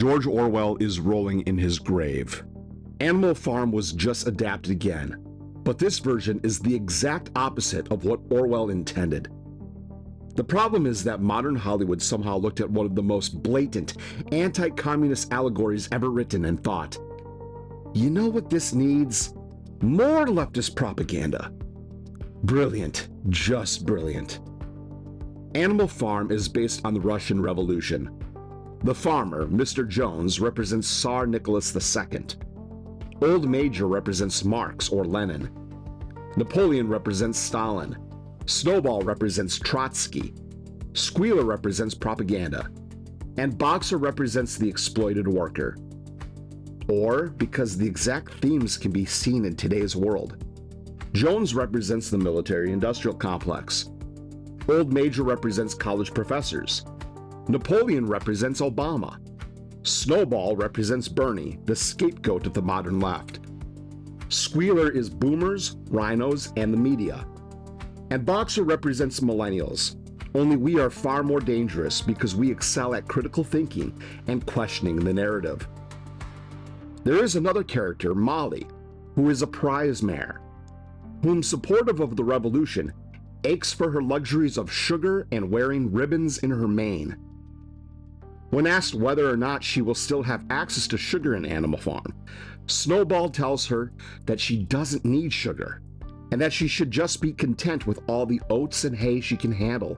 George Orwell is rolling in his grave. Animal Farm was just adapted again, but this version is the exact opposite of what Orwell intended. The problem is that modern Hollywood somehow looked at one of the most blatant anti-communist allegories ever written and thought, you know what this needs? More leftist propaganda. Brilliant, just brilliant. Animal Farm is based on the Russian Revolution. The farmer, Mr. Jones, represents Tsar Nicholas II. Old Major represents Marx or Lenin. Napoleon represents Stalin. Snowball represents Trotsky. Squealer represents propaganda. And Boxer represents the exploited worker. Or, because the exact themes can be seen in today's world, Jones represents the military-industrial complex. Old Major represents college professors. Napoleon represents Obama. Snowball represents Bernie, the scapegoat of the modern left. Squealer is boomers, rhinos, and the media. And Boxer represents millennials, only we are far more dangerous because we excel at critical thinking and questioning the narrative. There is another character, Molly, who is a prize mare, whom, supportive of the revolution, aches for her luxuries of sugar and wearing ribbons in her mane. When asked whether or not she will still have access to sugar in Animal Farm, Snowball tells her that she doesn't need sugar, and that she should just be content with all the oats and hay she can handle.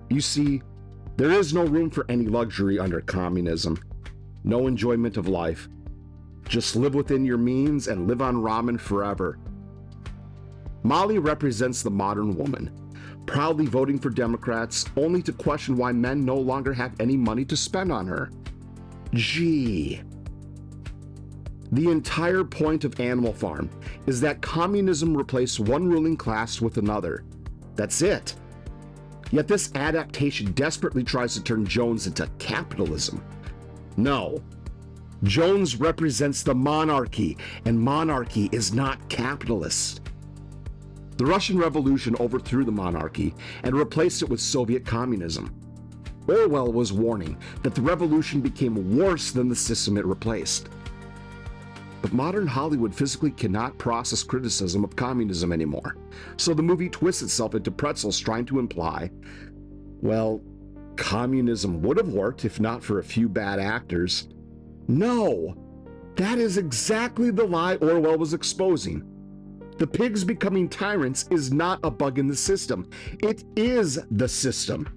You see, there is no room for any luxury under communism, no enjoyment of life. Just live within your means and live on ramen forever. Molly represents the modern woman, proudly voting for Democrats only to question why men no longer have any money to spend on her. Gee. The entire point of Animal Farm is that communism replaced one ruling class with another. That's it. Yet this adaptation desperately tries to turn Jones into capitalism. No. Jones represents the monarchy, and monarchy is not capitalist. The Russian Revolution overthrew the monarchy and replaced it with Soviet communism. Orwell was warning that the revolution became worse than the system it replaced. But modern Hollywood physically cannot process criticism of communism anymore, so the movie twists itself into pretzels trying to imply, well, communism would have worked if not for a few bad actors. No, that is exactly the lie Orwell was exposing. The pigs becoming tyrants is not a bug in the system. It is the system.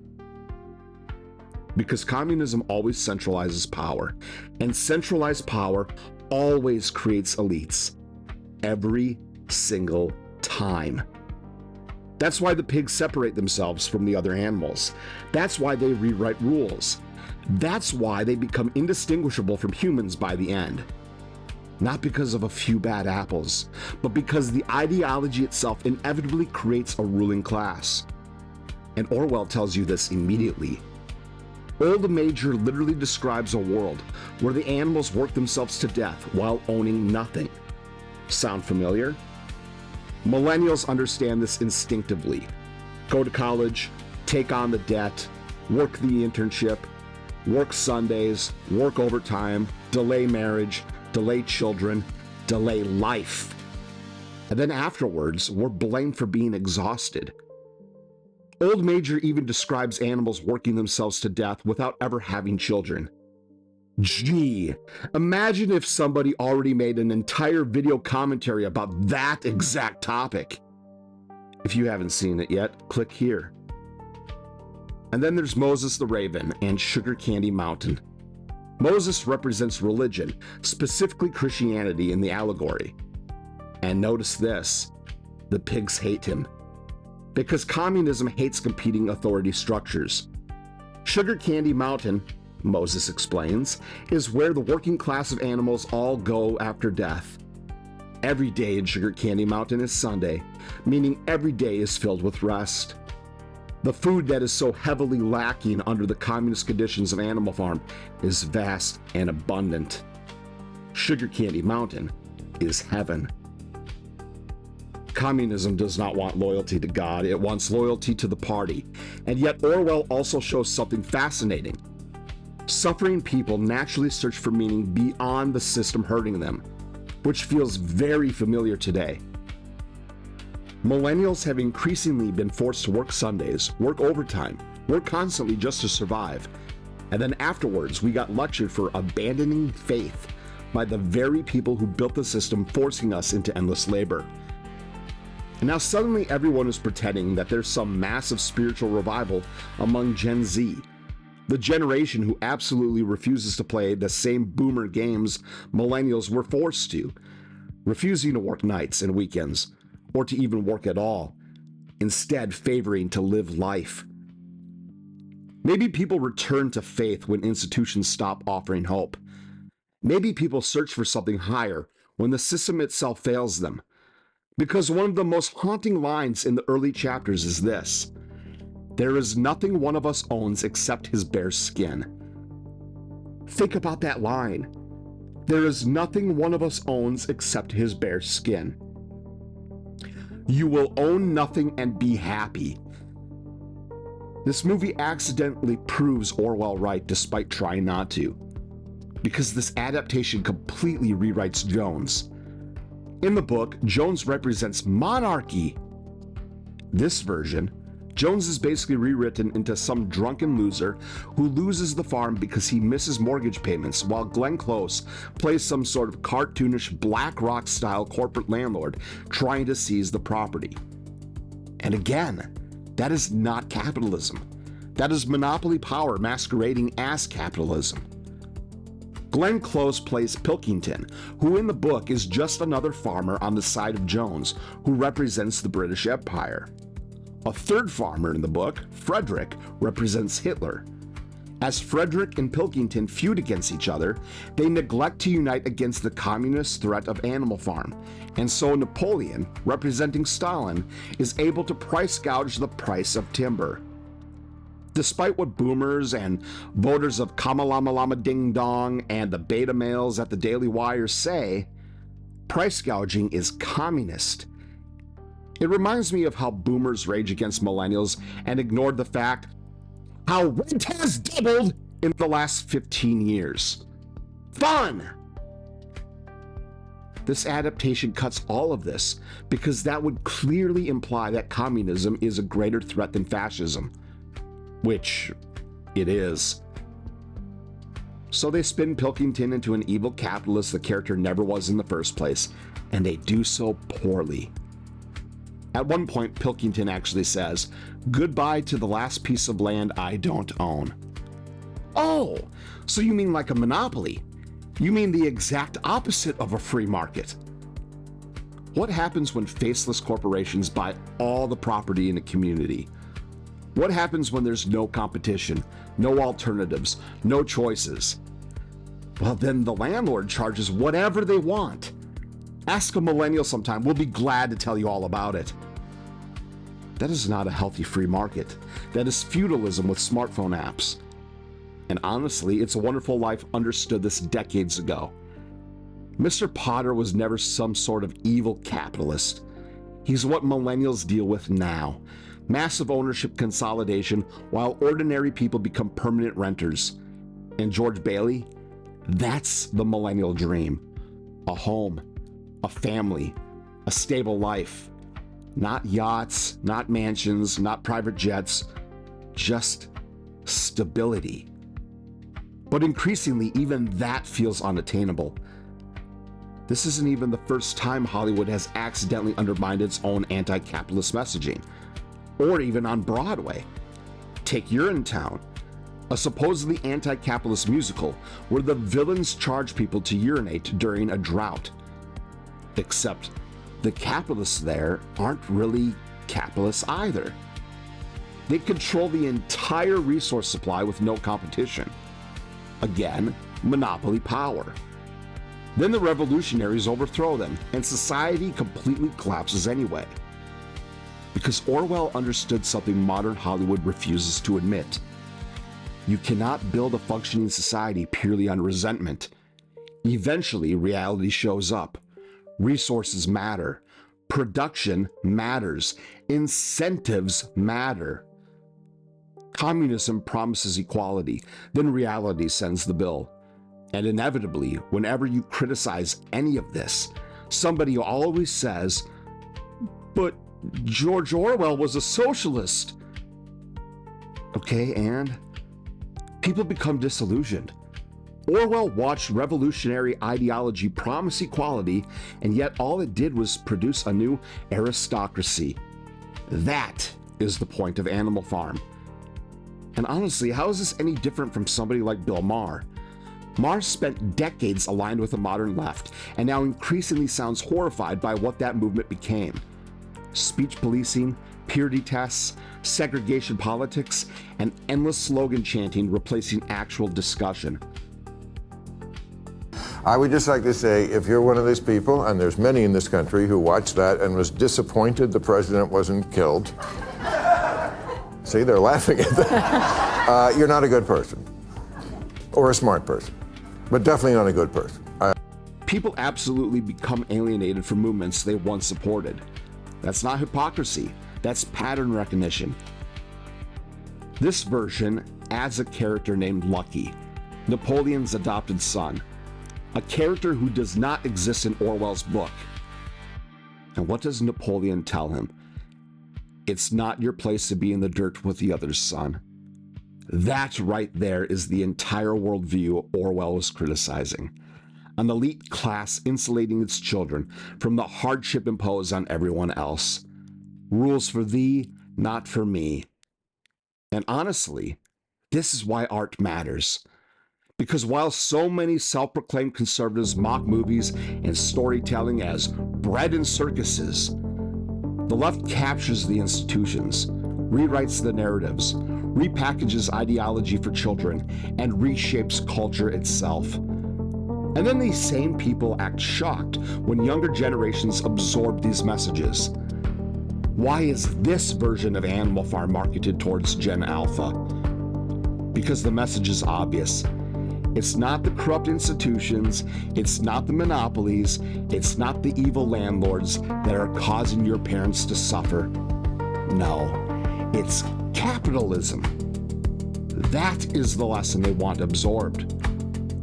Because communism always centralizes power, and centralized power always creates elites. Every single time. That's why the pigs separate themselves from the other animals. That's why they rewrite rules. That's why they become indistinguishable from humans by the end. Not because of a few bad apples, but because the ideology itself inevitably creates a ruling class. And Orwell tells you this immediately. Old Major literally describes a world where the animals work themselves to death while owning nothing. Sound familiar? Millennials understand this instinctively. Go to college, take on the debt, work the internship, work Sundays, work overtime, delay marriage, delay children, delay life. And then afterwards, we're blamed for being exhausted. Old Major even describes animals working themselves to death without ever having children. Gee, imagine if somebody already made an entire video commentary about that exact topic. If you haven't seen it yet, click here. And then there's Moses the Raven and Sugar Candy Mountain. Moses represents religion, specifically Christianity in the allegory. And notice this, the pigs hate him. Because communism hates competing authority structures. Sugar Candy Mountain, Moses explains, is where the working class of animals all go after death. Every day in Sugar Candy Mountain is Sunday, meaning every day is filled with rest. The food that is so heavily lacking under the communist conditions of Animal Farm is vast and abundant. Sugar Candy Mountain is heaven. Communism does not want loyalty to God, it wants loyalty to the party. And yet Orwell also shows something fascinating. Suffering people naturally search for meaning beyond the system hurting them, which feels very familiar today. Millennials have increasingly been forced to work Sundays, work overtime, work constantly just to survive. And then afterwards, we got lectured for abandoning faith by the very people who built the system, forcing us into endless labor. And now suddenly everyone is pretending that there's some massive spiritual revival among Gen Z, the generation who absolutely refuses to play the same boomer games millennials were forced to, refusing to work nights and weekends, or to even work at all, instead favoring to live life. Maybe people return to faith when institutions stop offering hope. Maybe people search for something higher when the system itself fails them. Because one of the most haunting lines in the early chapters is this: "There is nothing one of us owns except his bare skin." Think about that line. There is nothing one of us owns except his bare skin. You will own nothing and be happy. This movie accidentally proves Orwell right despite trying not to, because this adaptation completely rewrites Jones. In the book, Jones represents monarchy. This version, Jones is basically rewritten into some drunken loser who loses the farm because he misses mortgage payments, while Glenn Close plays some sort of cartoonish Black Rock-style corporate landlord trying to seize the property. And again, that is not capitalism. That is monopoly power masquerading as capitalism. Glenn Close plays Pilkington, who in the book is just another farmer on the side of Jones, who represents the British Empire. A third farmer in the book, Frederick, represents Hitler. As Frederick and Pilkington feud against each other, they neglect to unite against the communist threat of Animal Farm, and so Napoleon, representing Stalin, is able to price gouge the price of timber. Despite what boomers and voters of Kamalama Lama Ding Dong and the beta males at the Daily Wire say, price gouging is communist. It reminds me of how boomers rage against millennials and ignored the fact how rent has doubled in the last 15 years. Fun! This adaptation cuts all of this because that would clearly imply that communism is a greater threat than fascism, which it is. So they spin Pilkington into an evil capitalist the character never was in the first place, and they do so poorly. At one point, Pilkington actually says, "Goodbye to the last piece of land I don't own." Oh, so you mean like a monopoly? You mean the exact opposite of a free market? What happens when faceless corporations buy all the property in a community? What happens when there's no competition, no alternatives, no choices? Well, then the landlord charges whatever they want. Ask a millennial sometime, we'll be glad to tell you all about it. That is not a healthy free market. That is feudalism with smartphone apps. And honestly, It's a Wonderful Life understood this decades ago. Mr. Potter was never some sort of evil capitalist. He's what millennials deal with now. Massive ownership consolidation while ordinary people become permanent renters. And George Bailey? That's the millennial dream. A home, a family, a stable life. Not yachts, not mansions, not private jets, just stability. But increasingly, even that feels unattainable. This isn't even the first time Hollywood has accidentally undermined its own anti-capitalist messaging, or even on Broadway. Take Urinetown, a supposedly anti-capitalist musical where the villains charge people to urinate during a drought. Except the capitalists there aren't really capitalists either. They control the entire resource supply with no competition. Again, monopoly power. Then the revolutionaries overthrow them, and society completely collapses anyway. Because Orwell understood something modern Hollywood refuses to admit. You cannot build a functioning society purely on resentment. Eventually, reality shows up. Resources matter. Production matters. Incentives matter. Communism promises equality, then reality sends the bill. And inevitably, whenever you criticize any of this, somebody always says, "But George Orwell was a socialist." Okay, and people become disillusioned. Orwell watched revolutionary ideology promise equality, and yet all it did was produce a new aristocracy. That is the point of Animal Farm. And honestly, how is this any different from somebody like Bill Maher? Maher spent decades aligned with the modern left, and now increasingly sounds horrified by what that movement became. Speech policing, purity tests, segregation politics, and endless slogan chanting replacing actual discussion. I would just like to say, if you're one of these people, and there's many in this country who watched that and was disappointed the president wasn't killed, see, they're laughing at that, you're not a good person. Or a smart person. But definitely not a good person. People absolutely become alienated from movements they once supported. That's not hypocrisy, that's pattern recognition. This version adds a character named Lucky, Napoleon's adopted son, a character who does not exist in Orwell's book. And what does Napoleon tell him? It's not your place to be in the dirt with the others, son. That right there is the entire worldview Orwell was criticizing. An elite class insulating its children from the hardship imposed on everyone else. Rules for thee, not for me. And honestly, this is why art matters. Because while so many self-proclaimed conservatives mock movies and storytelling as bread and circuses, the left captures the institutions, rewrites the narratives, repackages ideology for children, and reshapes culture itself. And then these same people act shocked when younger generations absorb these messages. Why is this version of Animal Farm marketed towards Gen Alpha? Because the message is obvious. It's not the corrupt institutions, it's not the monopolies, it's not the evil landlords that are causing your parents to suffer. No, it's capitalism. That is the lesson they want absorbed.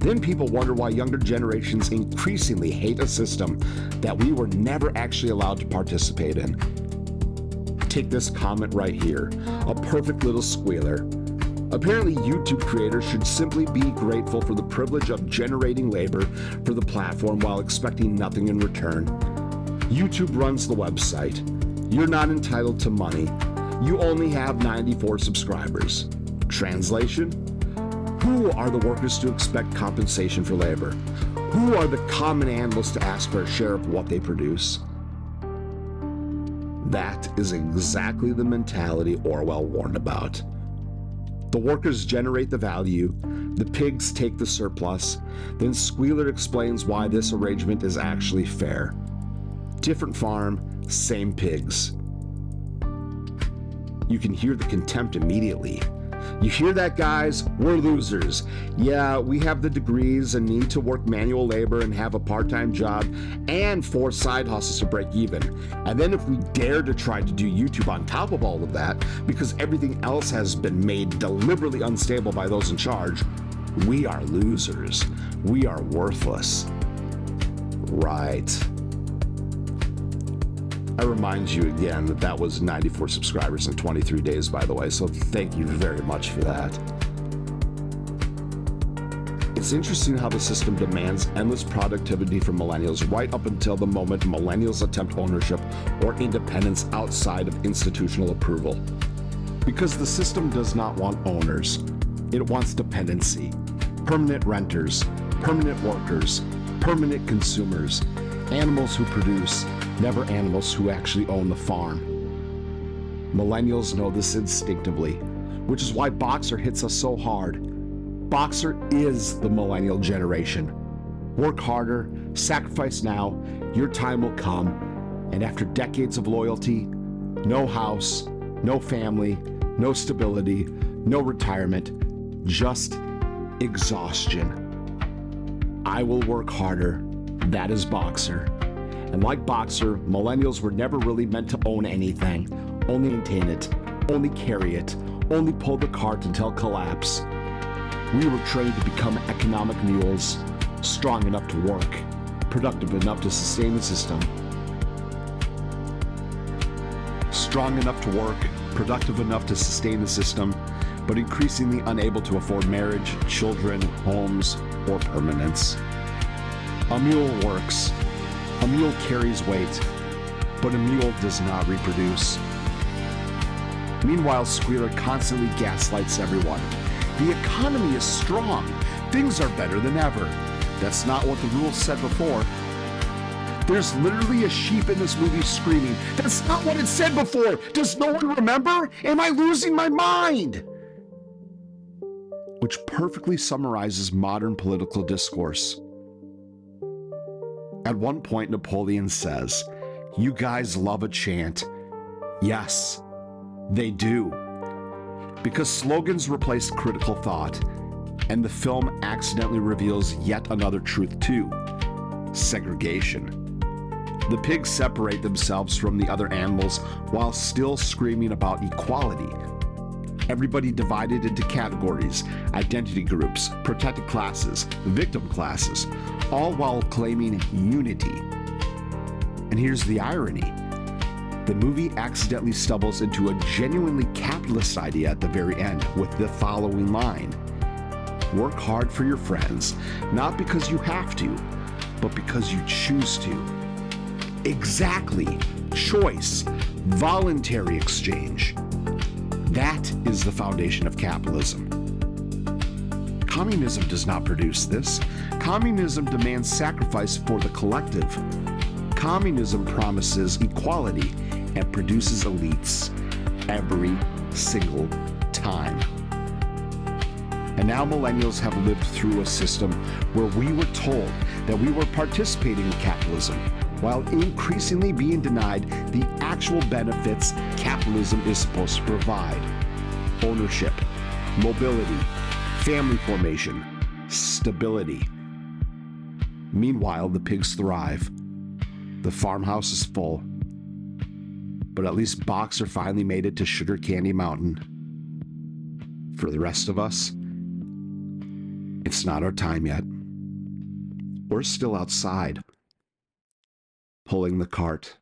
Then people wonder why younger generations increasingly hate a system that we were never actually allowed to participate in. Take this comment right here, a perfect little squealer. Apparently, YouTube creators should simply be grateful for the privilege of generating labor for the platform while expecting nothing in return. YouTube runs the website. You're not entitled to money. You only have 94 subscribers. Translation? Who are the workers to expect compensation for labor? Who are the common animals to ask for a share of what they produce? That is exactly the mentality Orwell warned about. The workers generate the value, the pigs take the surplus, then Squealer explains why this arrangement is actually fair. Different farm, same pigs. You can hear the contempt immediately. You hear that, guys? We're losers. Yeah, we have the degrees and need to work manual labor and have a part-time job and 4 side hustles to break even. And then if we dare to try to do YouTube on top of all of that, because everything else has been made deliberately unstable by those in charge, we are losers. We are worthless. Right. I remind you again that that was 94 subscribers in 23 days, by the way, so thank you very much for that. It's interesting how the system demands endless productivity from millennials right up until the moment millennials attempt ownership or independence outside of institutional approval. Because the system does not want owners. It wants dependency. Permanent renters, permanent workers, permanent consumers, animals who produce, never animals who actually own the farm. Millennials know this instinctively, which is why Boxer hits us so hard. Boxer is the millennial generation. Work harder, sacrifice now, your time will come, and after decades of loyalty, no house, no family, no stability, no retirement, just exhaustion. I will work harder. That is Boxer. And like Boxer, millennials were never really meant to own anything, only maintain it, only carry it, only pulled the cart until collapse. We were trained to become economic mules, strong enough to work, productive enough to sustain the system. Strong enough to work, productive enough to sustain the system, but increasingly unable to afford marriage, children, homes, or permanence. A mule works. A mule carries weight, but a mule does not reproduce. Meanwhile, Squealer constantly gaslights everyone. The economy is strong. Things are better than ever. That's not what the rules said before. There's literally a sheep in this movie screaming, "That's not what it said before! Does no one remember? Am I losing my mind?" Which perfectly summarizes modern political discourse. At one point, Napoleon says, "You guys love a chant." Yes, they do. Because slogans replace critical thought, and the film accidentally reveals yet another truth too: segregation. The pigs separate themselves from the other animals while still screaming about equality. Everybody divided into categories, identity groups, protected classes, victim classes, all while claiming unity. And here's the irony. The movie accidentally stumbles into a genuinely capitalist idea at the very end with the following line: "Work hard for your friends, not because you have to, but because you choose to." Exactly. Choice. Voluntary exchange. That is the foundation of capitalism. Communism does not produce this. Communism demands sacrifice for the collective. Communism promises equality and produces elites every single time. And now millennials have lived through a system where we were told that we were participating in capitalism, while increasingly being denied the actual benefits capitalism is supposed to provide: ownership, mobility, family formation, stability. Meanwhile, the pigs thrive. The farmhouse is full. But at least Boxer finally made it to Sugar Candy Mountain. For the rest of us, it's not our time yet. We're still outside, pulling the cart.